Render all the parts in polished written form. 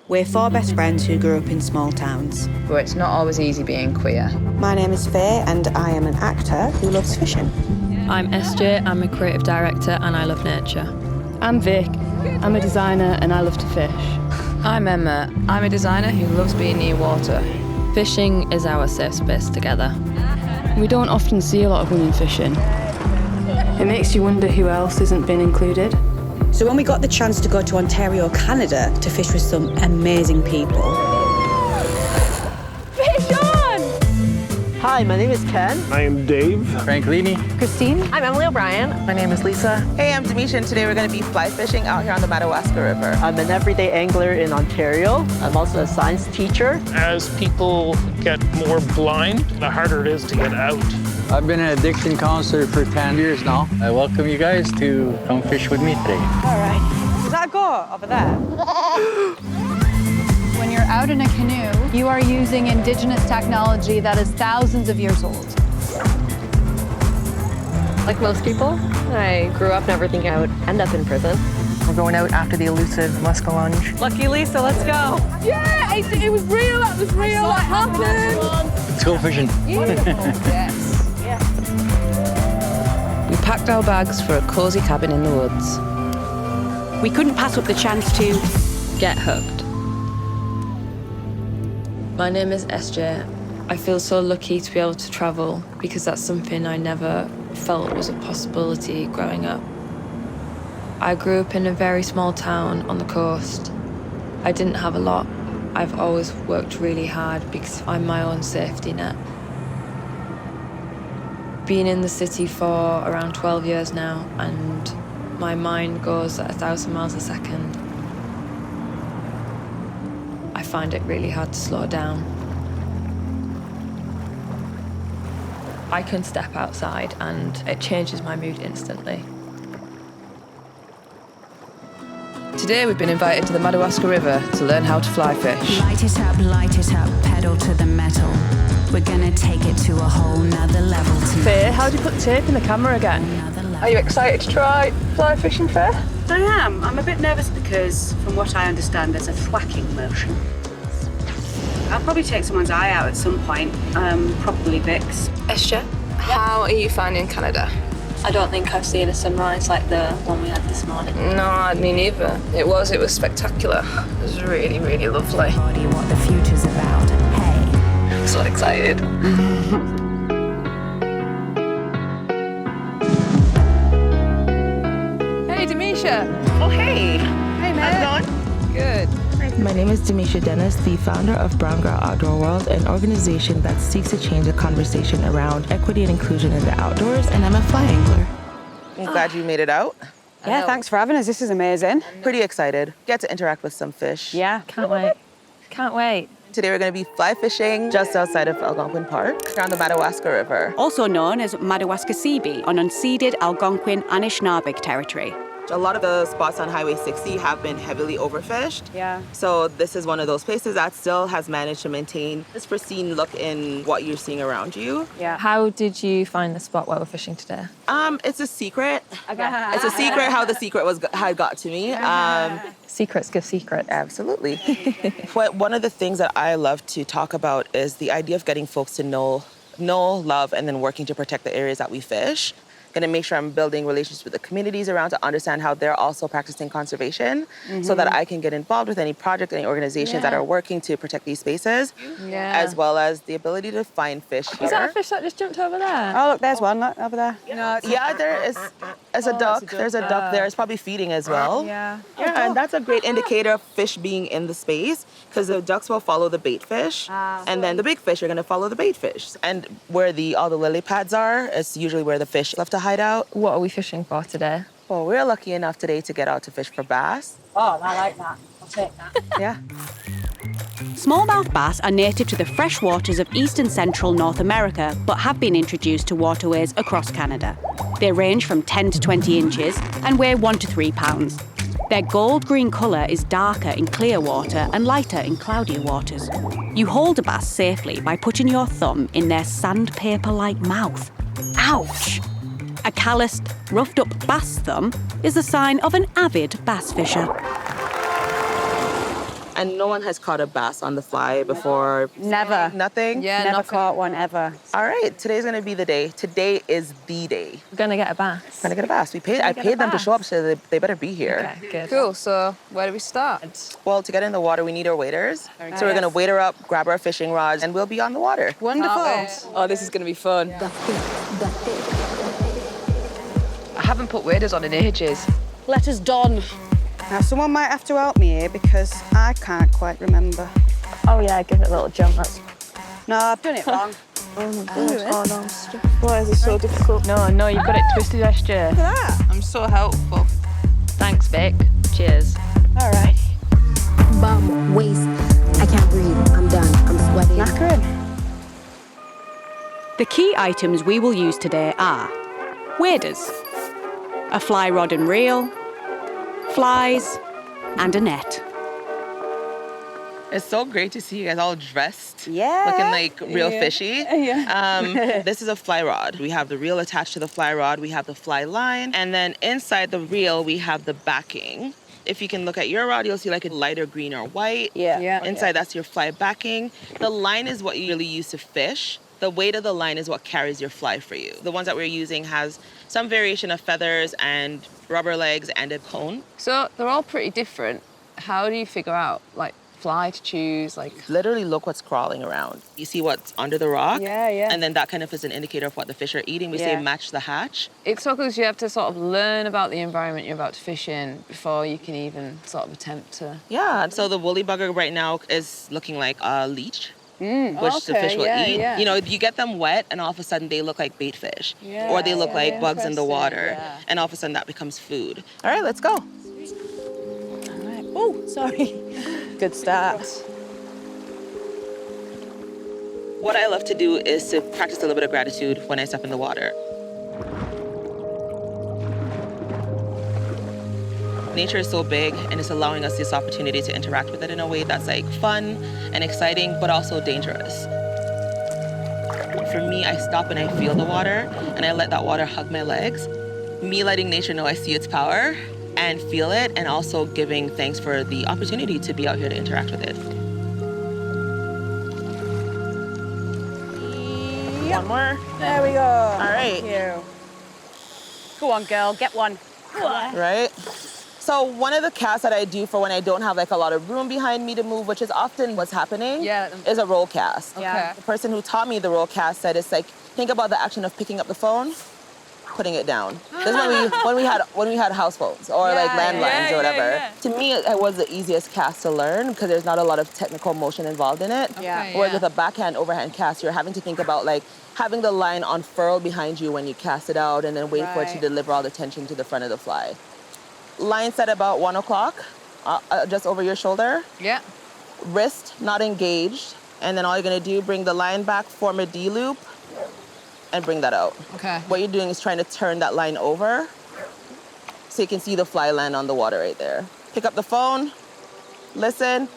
We're four best friends who grew up in small towns. But it's not always easy being queer. My name is Faye and I am an actor who loves fishing. I'm SJ, I'm a creative director and I love nature. I'm Vic, I'm a designer and I love to fish. I'm Emma, I'm a designer who loves being near water. Fishing is our safe space together. We don't often see a lot of women fishing. It makes you wonder who else isn't being included. So when we got the chance to go to Ontario, Canada to fish with some amazing people. Fish on! Hi, my name is Ken. I am Dave. Frank Leaney. Christine. I'm Emily O'Brien. My name is Lisa. Hey, I'm Demeisha, and today we're going to be fly fishing out here on the Madawaska River. I'm an everyday angler in Ontario. I'm also a science teacher. As people get more blind, the harder it is to get out. I've been an addiction counselor for 10 years now. I welcome you guys to come fish with me today. All right. Does that go over there? When you're out in a canoe, you are using Indigenous technology that is thousands of years old. Like most people, I grew up never thinking I would end up in prison. We're going out after the elusive muska lunge. Lucky Lisa, let's go. Yeah, it was real, that was real, that happened. Let's go fishing. Yes. We packed our bags for a cosy cabin in the woods. We couldn't pass up the chance to Get hooked. My name is SJ. I feel so lucky to be able to travel because that's something I never felt was a possibility growing up. I grew up in a very small town on the coast. I didn't have a lot. I've always worked really hard because I'm my own safety net. Been in the city for around 12 years now, and my mind goes at 1,000 miles a second. I find it really hard to slow down. I can step outside and it changes my mood instantly. Today we've been invited to the Madawaska River to learn how to fly fish. Light it up, pedal to the metal. We're gonna take it to a whole nother level tonight. Faye, how do you put tape in the camera again? Are you excited to try fly fishing, Faye? I am. I'm a bit nervous because, from what I understand, there's a thwacking motion. I'll probably take someone's eye out at some point, probably Vic's. Esha, how are you finding Canada? I don't think I've seen a sunrise like the one we had this morning. No, me neither. It was spectacular. It was really, really lovely. Body, what the future's about. Hey. I'm so excited. Hey, Demeisha. Oh, hey. Hey, man. How's it going? Good. My name is Demeisha Dennis, the founder of Brown Girl Outdoor World, an organization that seeks to change the conversation around equity and inclusion in the outdoors, and I'm a fly angler. I'm glad you made it out. Yeah, thanks for having us. This is amazing. Pretty excited. Get to interact with some fish. Yeah. Can't wait. Can't wait. Today we're going to be fly fishing just outside of Algonquin Park, around the Madawaska River. Also known as Madawaska Seabee on unceded Algonquin Anishinaabeg territory. A lot of the spots on Highway 60 have been heavily overfished. Yeah. So this is one of those places that still has managed to maintain this pristine look in what you're seeing around you. Yeah. How did you find the spot where we're fishing today? It's a secret. It's a secret how the secret had got to me. Secrets give secrets. Absolutely. One of the things that I love to talk about is the idea of getting folks to know, love, and then working to protect the areas that we fish. Gonna make sure I'm building relationships with the communities around to understand how they're also practicing conservation so that I can get involved with any project, any organizations that are working to protect these spaces, as well as the ability to find fish here. Is that a fish that just jumped over there? Oh, look, there's one look, over there. Yeah, there is a duck. There's a duck there. It's probably feeding as well. Yeah. Yeah, and that's a great indicator of fish being in the space because the ducks will follow the bait fish, and then the big fish are gonna follow the bait fish. And where all the lily pads are, it's usually where the fish love to hide out. What are we fishing for today? Well, we're lucky enough today to get out to fish for bass. Oh, I like that. I'll take that. Yeah. Smallmouth bass are native to the fresh waters of east and central North America, but have been introduced to waterways across Canada. They range from 10 to 20 inches and weigh 1 to 3 pounds. Their gold-green colour is darker in clear water and lighter in cloudier waters. You hold a bass safely by putting your thumb in their sandpaper-like mouth. Ouch! A calloused, roughed-up bass thumb is a sign of an avid bass fisher. And no one has caught a bass on the fly before? Never. Nothing? Yeah, Never nothing. caught one ever. All right, today's gonna be the day. Today is the day. We're gonna get a bass. Gonna get a bass. I paid them to show up, so they better be here. Okay, good. Cool, so where do we start? Well, to get in the water, we need our waders. So we're gonna wade her up, grab our fishing rods, and we'll be on the water. Wonderful. Oh, this is going to be fun. I haven't put waders on in ages. Let us don. Now, someone might have to help me here because I can't quite remember. Oh yeah, give it a little jump. No, I've done it wrong. Oh my gosh, oh no. Why is it so difficult? No, you've got it twisted, SJ. Look at that. I'm so helpful. Thanks, Vic. Cheers. All right. Bum, waist. I can't breathe. I'm done. I'm sweating. Knackering. The key items we will use today are waders, a fly rod and reel, flies, and a net. It's so great to see you guys all dressed. Yeah. Looking like real fishy. Yeah. This is a fly rod. We have the reel attached to the fly rod. We have the fly line. And then inside the reel, we have the backing. If you can look at your rod, you'll see like a lighter green or white. Yeah. Inside, that's your fly backing. The line is what you really use to fish. The weight of the line is what carries your fly for you. The ones that we're using has some variation of feathers and rubber legs and a cone. So they're all pretty different. How do you figure out, like, fly to choose? Like, literally look what's crawling around. You see what's under the rock? Yeah. And then that kind of is an indicator of what the fish are eating. We say match the hatch. it's so because you have to sort of learn about the environment you're about to fish in before you can even sort of attempt to... Yeah, so the woolly bugger right now is looking like a leech. Which the fish will eat. Yeah. You know, you get them wet and all of a sudden they look like bait fish. Or they look like bugs in the water. Yeah. And all of a sudden that becomes food. All right, let's go. All right. Oh, sorry. Good start. What I love to do is to practice a little bit of gratitude when I step in the water. Nature is so big and it's allowing us this opportunity to interact with it in a way that's like fun and exciting, but also dangerous. For me, I stop and I feel the water and I let that water hug my legs. Me letting nature know I see its power and feel it, and also giving thanks for the opportunity to be out here to interact with it. Yep. One more. There we go. All right. Thank you. Go on, girl, get one. Right? So one of the casts that I do for when I don't have like a lot of room behind me to move, which is often what's happening, is a roll cast. Okay. The person who taught me the roll cast said it's like, think about the action of picking up the phone, putting it down. This is when we had house phones or like landlines or whatever. To me, it was the easiest cast to learn because there's not a lot of technical motion involved in it. Whereas with a backhand, overhand cast, you're having to think about like having the line unfurled behind you when you cast it out and then wait for it to deliver all the tension to the front of the fly. Line set about 1 o'clock, just over your shoulder. Yeah. Wrist not engaged. And then all you're gonna do, bring the line back, form a D loop, and bring that out. Okay. What you're doing is trying to turn that line over so you can see the fly land on the water right there. Pick up the phone, listen,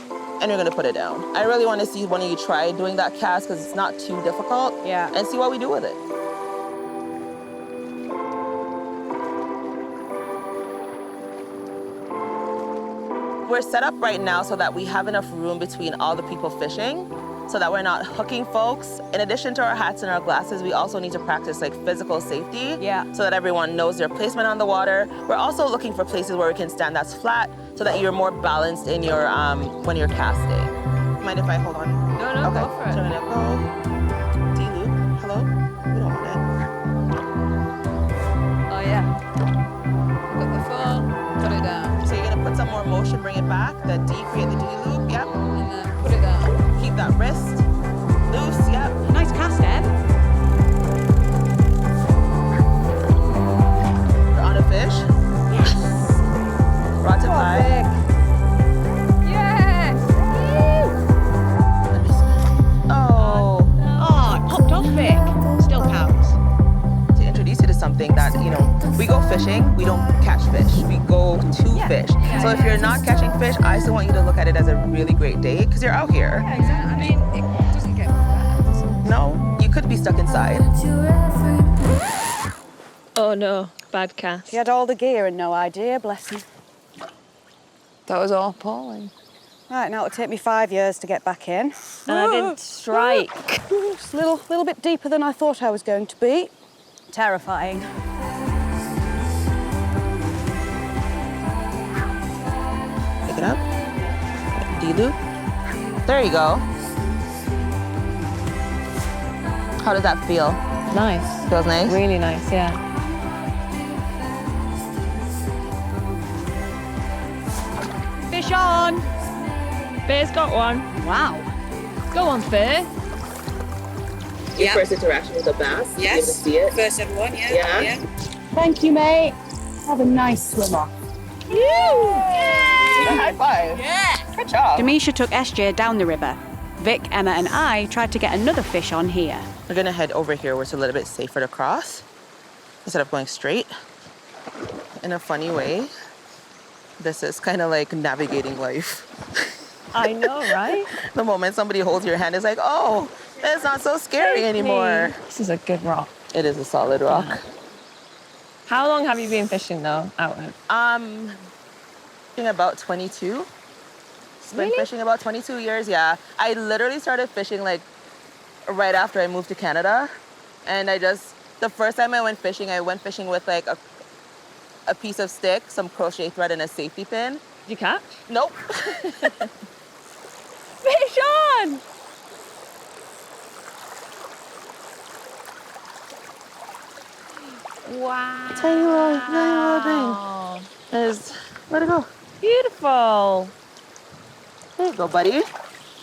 and you're gonna put it down. I really wanna see one of you try doing that cast because it's not too difficult. And see what we do with it. We're set up right now so that we have enough room between all the people fishing so that we're not hooking folks. In addition to our hats and our glasses, we also need to practice like physical safety so that everyone knows their placement on the water. We're also looking for places where we can stand that's flat so that you're more balanced in your when you're casting. Mind if I hold on? No, okay. Go for it. So I'm gonna go D-loop. Hello? We don't want it. Oh yeah. Pick up the phone, put it down. So you're gonna put some more motion, bring it back. The D, create the D-loop, yep. And then put it down. Keep that wrist loose, yep. Nice cast, Ed. You're on a fish. Yes. Rod to fly. Yes! Let me see. Oh. Oh, it popped off, Vic. Still counts. To introduce you to something that, you know, we go fishing, we don't catch fish. We go to fish. So if you're not catching fish, I still want you to look at it as a really great day because you're out here. Yeah, exactly. I mean, it doesn't get better. No, you could be stuck inside. Oh no, bad cast. He had all the gear and no idea, bless him. That was all appalling. Right, now it'll take me 5 years to get back in. And I didn't strike. It's a little bit deeper than I thought I was going to be. Terrifying. Pick it up. D-loop. There you go. How does that feel? Nice. Feels nice? Really nice, yeah. Fish on! Faye's got one. Wow. Go on, Faye. Your first interaction with a bass? Yes. You able to see it? First ever one, Yeah? Thank you, mate. Have a nice swim off. High five. Yeah. Good job. Demeisha took SJ down the river. Vic, Emma and I tried to get another fish on here. We're gonna head over here where it's a little bit safer to cross instead of going straight. In a funny way, this is kind of like navigating life. I know, right? The moment somebody holds your hand, it's like, oh, it's not so scary anymore. This is a good rock. It is a solid rock. Yeah. How long have you been fishing though, out of? Fishing about 22. Been Really? fishing about 22 years, yeah. I literally started fishing like right after I moved to Canada. And the first time I went fishing with like a piece of stick, some crochet thread and a safety pin. Did you catch? Nope. Fish on! Wow. Tiny little thing. Let it go. Beautiful. There you go, buddy.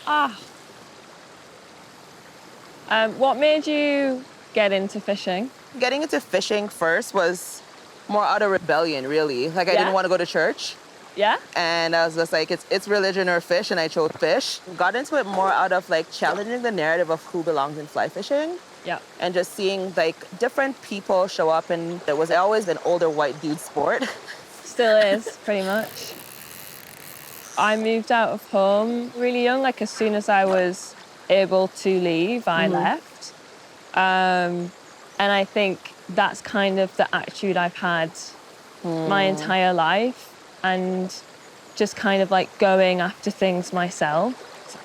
Ah. What made you get into fishing? Getting into fishing first was more out of rebellion, really. Like I didn't want to go to church. Yeah? And I was just like, it's religion or fish, and I chose fish. Got into it more out of like challenging the narrative of who belongs in fly fishing. Yeah. And just seeing like different people show up, and there was always an older white dude sport. Still is, pretty much. I moved out of home really young. Like as soon as I was able to leave, I left. And I think that's kind of the attitude I've had my entire life, and just kind of like going after things myself.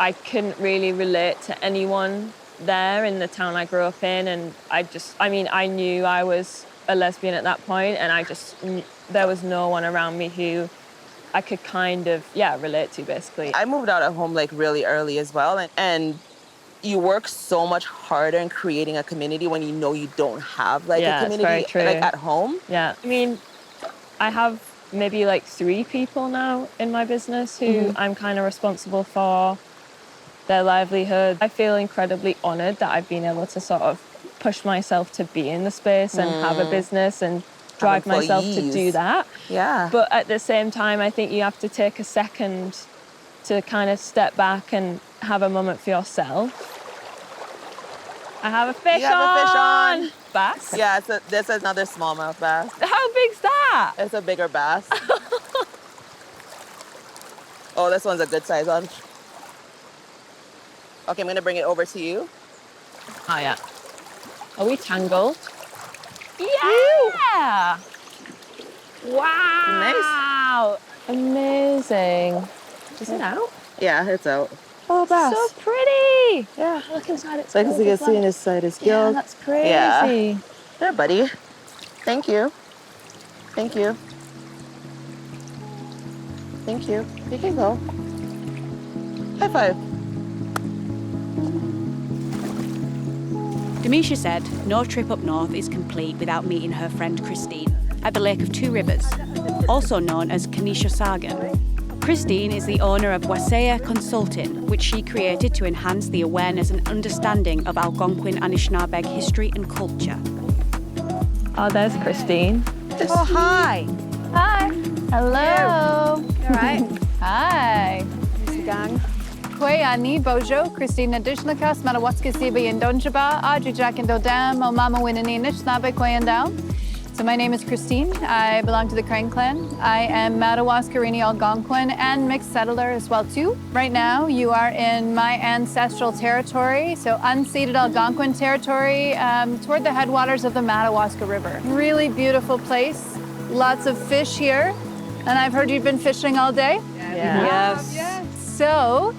I couldn't really relate to anyone there in the town I grew up in, and I knew I was a lesbian at that point, and there was no one around me who I could kind of, relate to, basically. I moved out of home like really early as well, and you work so much harder in creating a community when you know you don't have like a community like at home. Yeah, I mean, I have maybe like 3 people now in my business who I'm kind of responsible for their livelihood. I feel incredibly honored that I've been able to sort of push myself to be in the space and have a business and drive myself to do that. Yeah. But at the same time, I think you have to take a second to kind of step back and have a moment for yourself. I have a fish on. You have a fish on. Bass? Yeah, this is another smallmouth bass. How big's that? It's a bigger bass. Oh, this one's a good size one. Okay, I'm gonna bring it over to you. Oh, yeah. Are we tangled? Yeah! Wow! Nice. Amazing. Is it out? Yeah, it's out. Oh, bass. So pretty! Yeah, look inside its like you can see inside his gill. Yeah, that's crazy. Yeah. There, buddy. Thank you. Thank you. Thank you. You can go. High five. Demeisha said no trip up north is complete without meeting her friend Christine at the Lake of Two Rivers, also known as Demeisha. Christine is the owner of Wasaya Consulting, which she created to enhance the awareness and understanding of Algonquin Anishinaabeg history and culture. Oh, there's Christine. Oh, hi. Hi. Hello. You all right? Hi. Here's the gang. Kwe ani bojo, Christine Luckasavitch, Madawaska River in Donjaba, Audrey Jack and Dodam, O Mama Winaninish, Nabe Kwayandao. So my name is Christine. I belong to the Crane clan. I am Madawaska River Algonquin and mixed settler as well too. Right now you are in my ancestral territory, so unceded Algonquin territory, toward the headwaters of the Madawaska River. Really beautiful place. Lots of fish here. And I've heard you've been fishing all day? Yeah. Yes. So,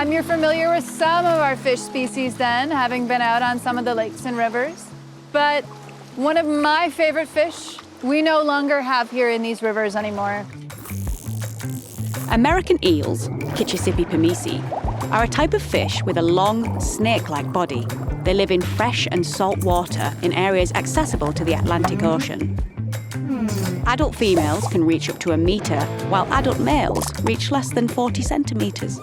you're familiar with some of our fish species then, having been out on some of the lakes and rivers. But one of my favorite fish we no longer have here in these rivers anymore. American eels, Kitchissippi pomisi, are a type of fish with a long, snake-like body. They live in fresh and salt water in areas accessible to the Atlantic Ocean. Adult females can reach up to 1 metre, while adult males reach less than 40 centimetres.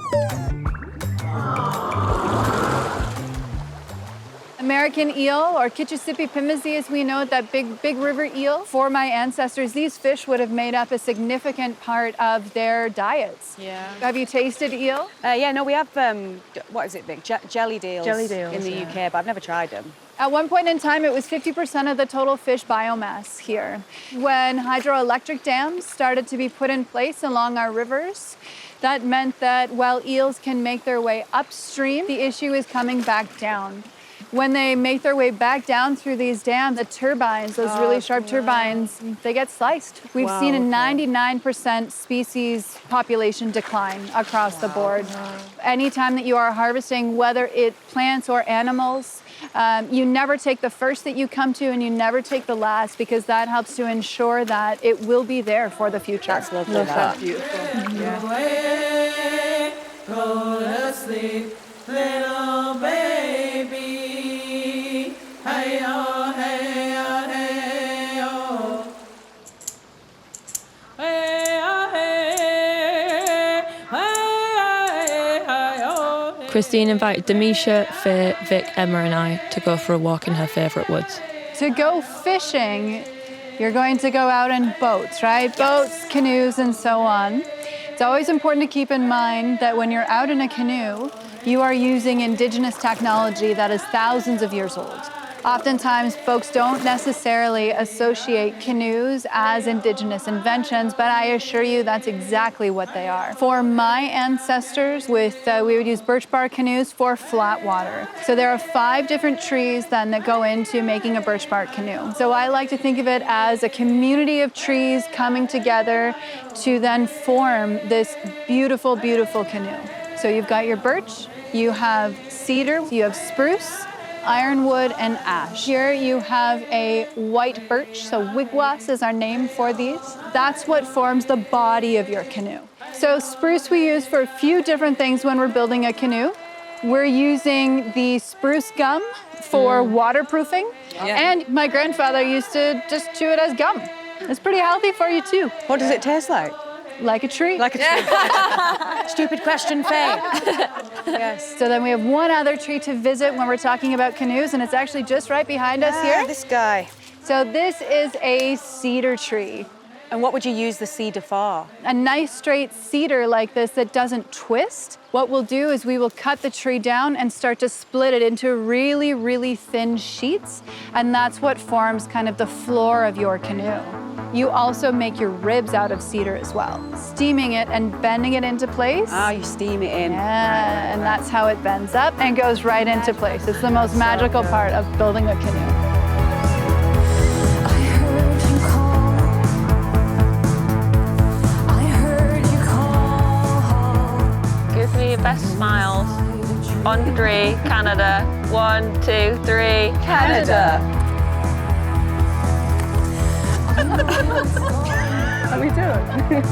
American eel, or Kitchissippi pomisi as we know it, that big river eel. For my ancestors, these fish would have made up a significant part of their diets. Yeah. Have you tasted eel? Yeah, no, we have, what is it, big? Jellied eels, in the UK, but I've never tried them. At one point in time, it was 50% of the total fish biomass here. When hydroelectric dams started to be put in place along our rivers, that meant that while eels can make their way upstream, the issue is coming back down. When they make their way back down through these dams, the turbines, those really sharp turbines, they get sliced. We've seen a 99% species population decline across the board. Anytime that you are harvesting, whether it's plants or animals, you never take the first that you come to and you never take the last, because that helps to ensure that it will be there for the future. That's lovely. That's beautiful. Go to sleep, little baby. Hey-oh, hey-oh, hey-oh. Hey-oh, hey, hey-oh, hey-oh. Christine invited Demeisha, Faye, Vic, Emma and I to go for a walk in her favourite woods. To go fishing, you're going to go out in boats, right? Boats, canoes, and so on. It's always important to keep in mind that when you're out in a canoe, you are using Indigenous technology that is thousands of years old. Oftentimes, folks don't necessarily associate canoes as Indigenous inventions, but I assure you that's exactly what they are. For my ancestors, we would use birch bark canoes for flat water. So there are 5 different trees then that go into making a birch bark canoe. So I like to think of it as a community of trees coming together to then form this beautiful, beautiful canoe. So you've got your birch, you have cedar, you have spruce, ironwood, and ash. Here you have a white birch, so wigwas is our name for these. That's what forms the body of your canoe. So spruce we use for a few different things when we're building a canoe. We're using the spruce gum for waterproofing, and my grandfather used to just chew it as gum. It's pretty healthy for you too. What does it taste like? Like a tree. Like a tree. Stupid question, Faye. Yes. So then we have one other tree to visit when we're talking about canoes, and it's actually just right behind us here. This guy. So this is a cedar tree. And what would you use the cedar for? A nice straight cedar like this that doesn't twist. What we'll do is we will cut the tree down and start to split it into really, really thin sheets, and that's what forms kind of the floor of your canoe. You also make your ribs out of cedar as well. Steaming it and bending it into place. Ah, you steam it in. Yeah, and that's how it bends up and goes right into place. It's the most magical part of building a canoe. Give me your best smiles. On 3, Canada. 1, 2, 3, Canada. How we doing?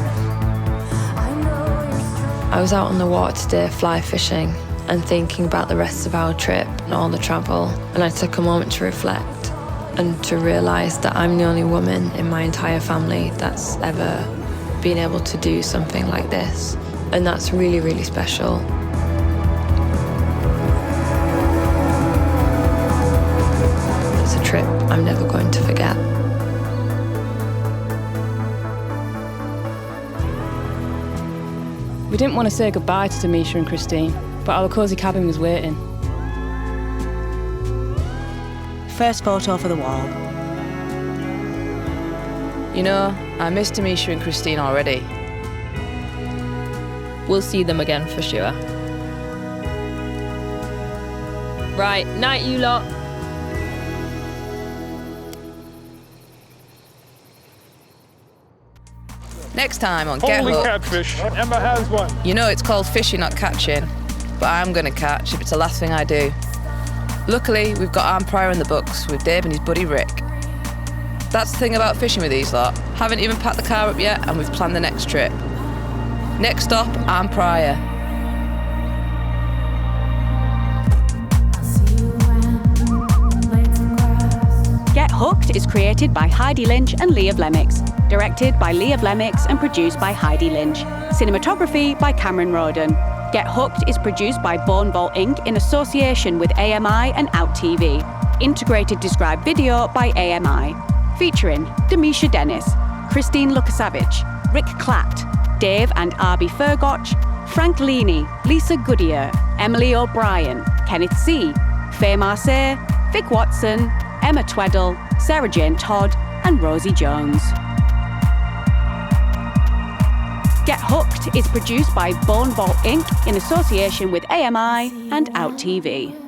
I was out on the water today fly fishing and thinking about the rest of our trip and all the travel, and I took a moment to reflect and to realise that I'm the only woman in my entire family that's ever been able to do something like this, and that's really, really special. It's a trip I'm never going to forget. We didn't want to say goodbye to Demeisha and Christine, but our cosy cabin was waiting. First photo for the wall. You know, I miss Demeisha and Christine already. We'll see them again for sure. Right, night you lot. Next time on Get Holy Hooked. catfish. Emma has one. You know it's called fishing, not catching, but I'm going to catch if it's the last thing I do. Luckily, we've got Arm Pryor in the books with Dave and his buddy Rick. That's the thing about fishing with these lot. Haven't even packed the car up yet, and we've planned the next trip. Next stop, Arm Pryor. Get Hooked is created by Heidi Lynch and Leah Vlemix, directed by Leah Vlemix and produced by Heidi Lynch. Cinematography by Cameron Roden. Get Hooked is produced by Bone Vault Inc. in association with AMI and OUTtv. Integrated described video by AMI. Featuring Demeisha Dennis, Christine Luckasavitch, Rick Clatt, Dave and Arby Fergoch, Frank Leaney, Lisa Goodyear, Emily O'Brien, Kenneth C., Faye Marseille, Vic Watson, Emma Tweddle, Sarah Jane Todd, and Rosie Jones. Get Hooked is produced by Bone Vault Inc. in association with AMI and OUTtv.